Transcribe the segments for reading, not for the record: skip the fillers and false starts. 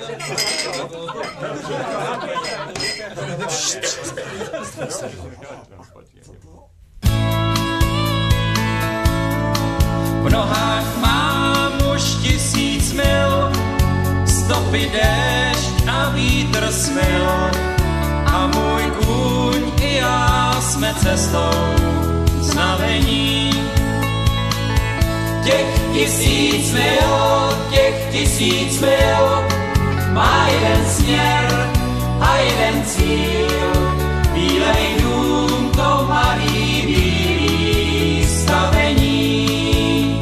V nohách mám už 1000 mil, stopy déšť a vítr smil. A můj kůň i já jsme cestou znamení. Těch 1000 mil má jeden směr a jeden cíl. Bílej dům, to malý bílý stavení.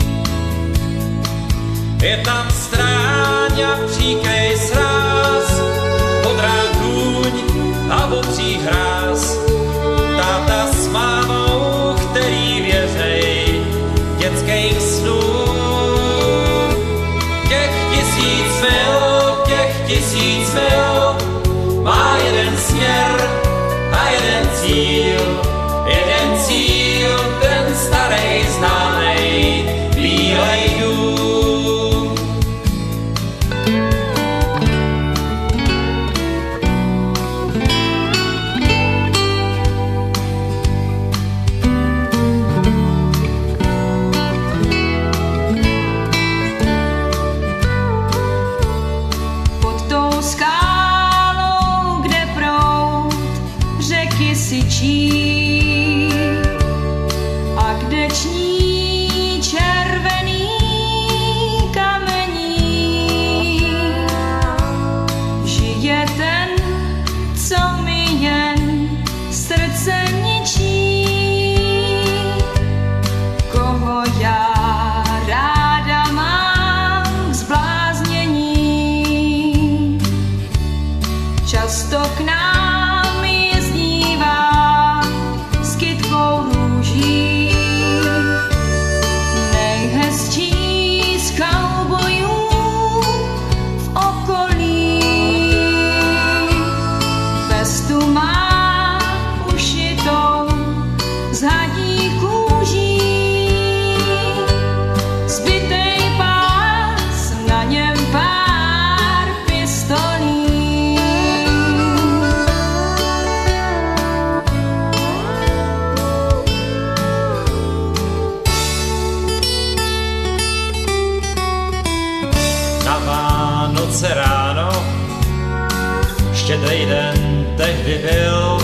Je tam stráň a příkrej sráz, modrá kůň a obří hráz. Táta s mámou, který věřej dětským snům. Těch 1000 mil má jeden směr a jeden cíl. Jeden cíl, ten starej známej, bílej dům. A kde ční červený kamení, žije ten, co mi jen srdce ničí, koho já ráda mám k zbláznění. Často k nám jezdívá s kytkou růží, nejhezčí z kaubojů v okolí. Vestu má ušitou z hadí kůží, zbytej pás, na něm pár pistolí. Vánoce ráno, štědrý den tehdy byl.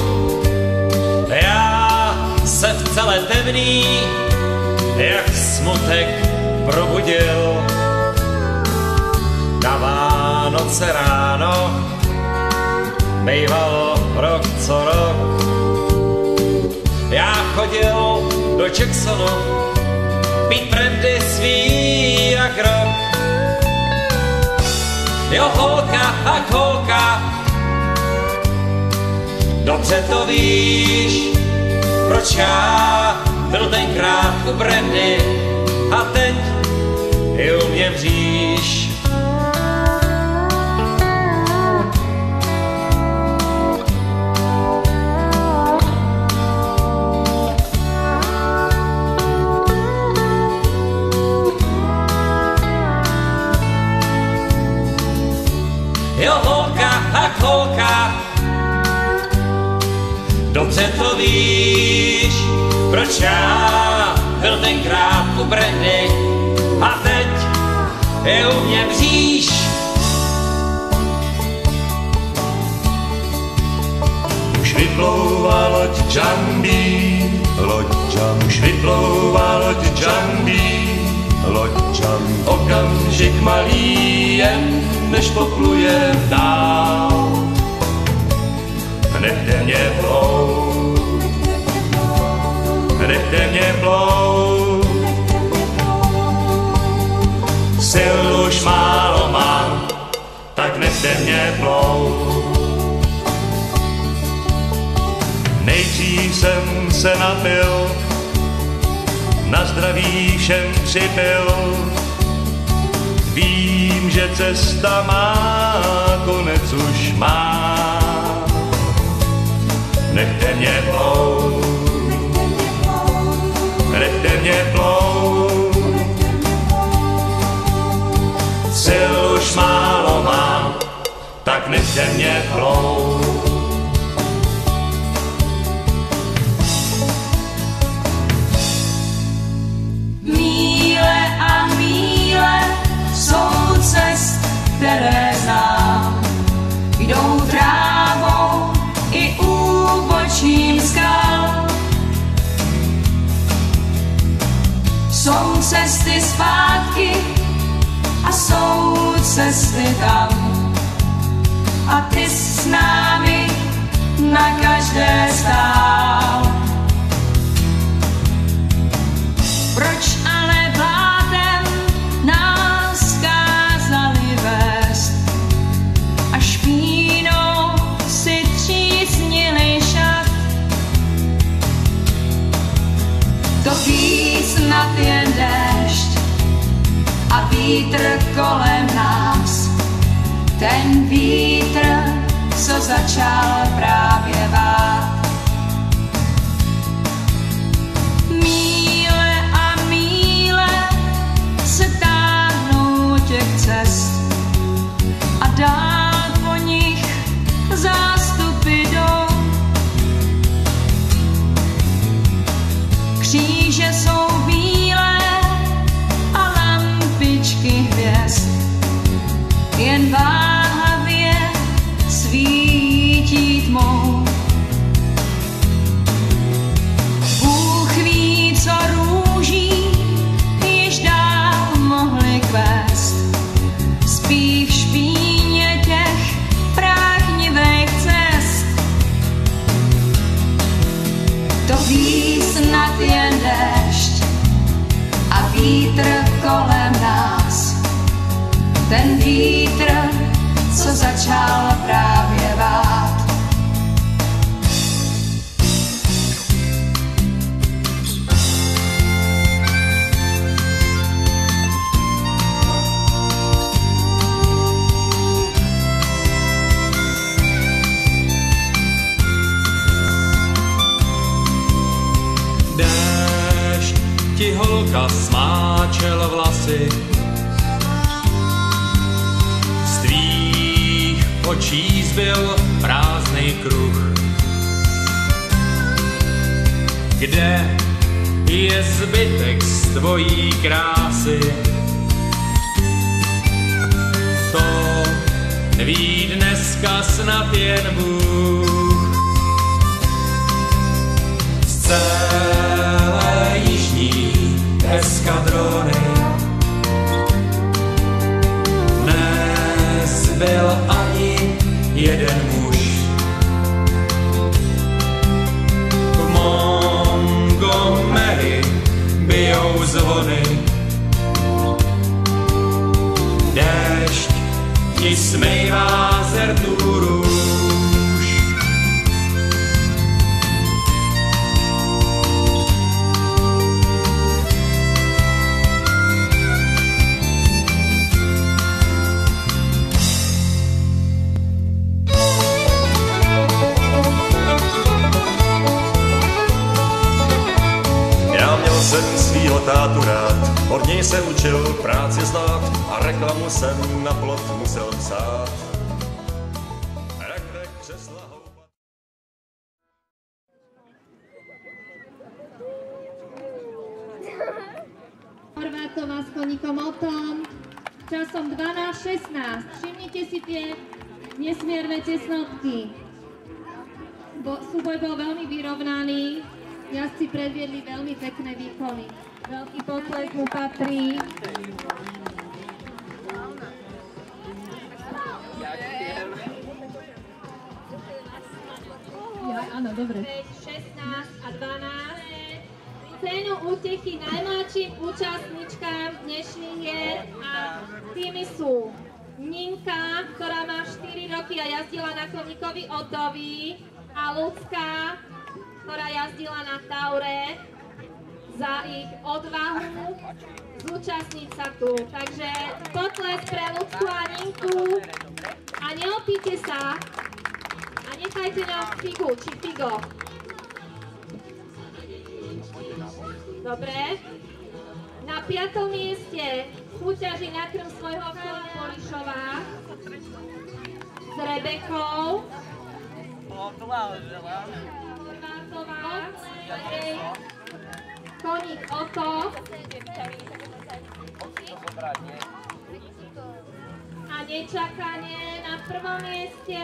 Já se v celé temný, jak smutek probudil. Na Vánoce ráno bývalo rok co rok. Já chodil do Jacksonu pít brandy svý na krok. Jo, holka, ach holka, dobře to víš, proč já byl tenkrát u brandy a teď i u mě vříš. Jo, holka, ach holka, dobře to víš, proč já byl tenkrát u brandy a teď je u mě vříš. Už vyplouvá loď Džambí, už vyplouvá loď Džambí, okamžik malý jen než popluje dál. Nechte mě plout, nechte mě plout, sil už málo mám, tak nechte mě plout. Nejdřív jsem se napil, na zdraví všem připil. Vím, že cesta má konec už má. Nechte mě plout, nechte mě plout, sil už málo mám, mi země plou. Míle a míle jsou cest, které znám, jdou trávou i úbočím skal. Jsou cesty zpátky a jsou cesty tam. A ty s námi na každé stál. Proč ale blátem nás kázali vést a špínou si třísnili šat? To ví snad jen déšť a vítr kolem nás. Ten vítr, co začal právě vát. Míle a míle se táhnou těch cest a dál po nich zástupy jdou. Kříže jsou bílé a lampičky hvězd jen váhavě svítí tmou. Bůh ví, co růží již dál mohli kvést. Spí v špíně těch práhnivých cest. To ví snad jen déšť a vítr kolem nás. Ten vítr, co začal právě vát. Déšť ti holka smáčel vlasy, očí zbyl prázdnej kruh. Kde je zbytek z tvojí krásy? To ví dneska snad jen Bůh. Z celé jižní eskadrony nezbyl ani jeden muž. V Montgomery bijou zvony, déšť ti smejvá z rtů růž. Jsem svýho tátu rád, od něj se učil práci znát a reklamu jsem na plot musel psát. Rak, křesla, houba. Horvátová s koníkom o tom, časom 12:16. Všimnite si tie nesmierne tesnotky. Súboj bol veľmi vyrovnaný. Jazdci predviedli veľmi pekné výkony. Veľký potlesk mu patrí. Ja, áno, dobre. 16 a 12. Cenu útechy najmladším účastničkám dnešných hier a tými sú Ninka, ktorá má 4 roky a jazdila na koníkovi Otovi, a Lucka, ktorá jazdila na Taure, za ich odvahu zúčastniť sa tu. Takže potlesk pre Lucku a Ninku a neopíte sa a nechajte ňom figu či figo. Dobre. Na 5. mieste súťaží na krm svojho vchodu Polišová. Rebekou. Koník Oto. A nečakane na prvom mieste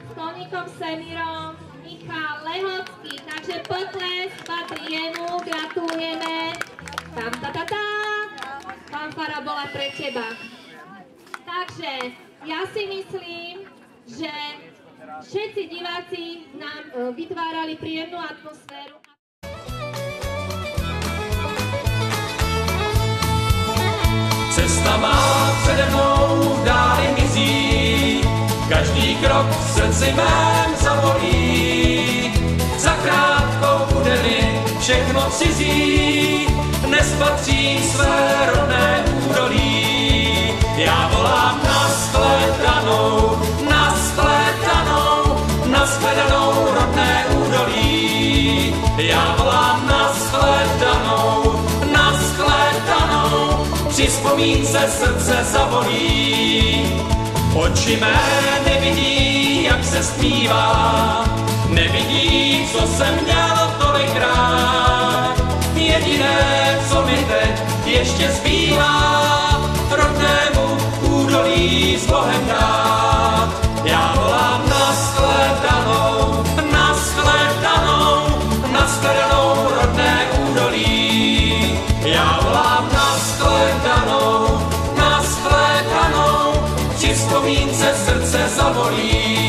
s koníkom Semírom Michal Lehocký. Takže potlesk patrí jemu, gratulujeme. Tam, fanfara bola pre teba. Takže ja si myslím, že všetci diváci nám vytvárali príjemnú atmosféru. Cesta má přede mnou dále mizí, každý krok v srdci mém zavolí. Za krátkou bude-li všechno cizí, nespatří své rodné údolí. Já volám na shledanou, na shledanou, na shledanou rodné údolí. Já volám na shledanou, na shledanou, při vzpomínce srdce zavolí. Oči mé nevidí, jak se zpívá, nevidí, co jsem měl tolikrát. Jediné, co mi teď ještě zbývá, rodnému údolí s Bohem dát. Já volám na shledanou, na shledanou, na shledanou rodné údolí. Já volám na shledanou, na shledanou, při vzpomínce srdce zavolí.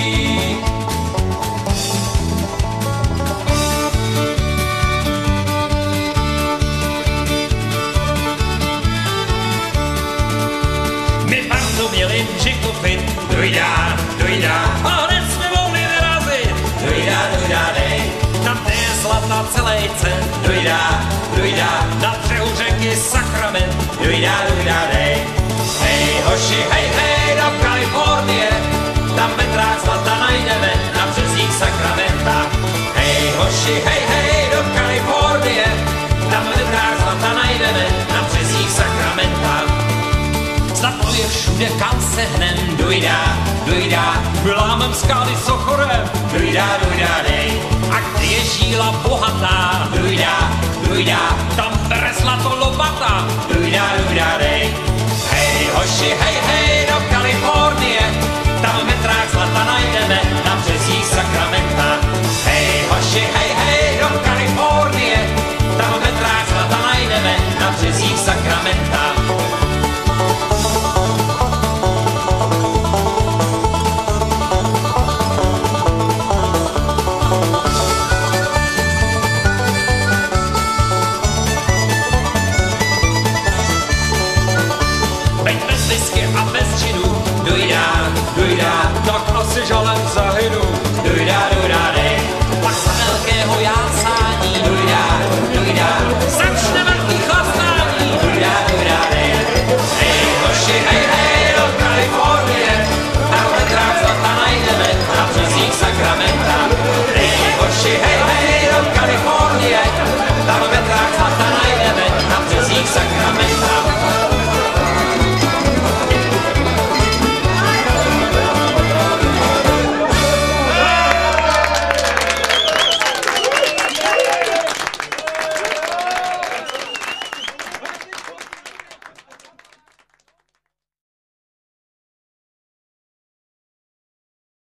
Měli přikupit, dojďá, dojďá, a hned jsme mohli vyrazit, dojďá, dojďá, dej, tam kde je zlatá celejce, dojďá, dojďá, na břehu řeky Sakrament, dojďá, dojďá, dej, hej hoši, hej, do Kalifornie, tam metrák zlata najdeme, na březích Sakramenta, hej hoši, hej, do Kalifornie, tam metrák zlata najdeme, na březích Sakramenta. Zlato je všude, kam se hnem, dojďá, dojďá, lámem skály sochorem, dojďá, dojďá, dej. A kde je žíla bohatá, dojďá, dojďá, tam bere zlato lopata, dojďá, dojďá, dej. Hej hoši, hej, do Kalifornie, tam metrák zlata najdeme, na březích Sakramenta. Hej hoši, hej, do Kalifornie, tam metrák zlata najdeme, na březích Sakramenta. A bez činu, dojďá, tak asi žalem zahynu, dojďá, dej, pak za velkého jásání, dojďá, začne velký chlastání, dojďá, dej, hej hoši,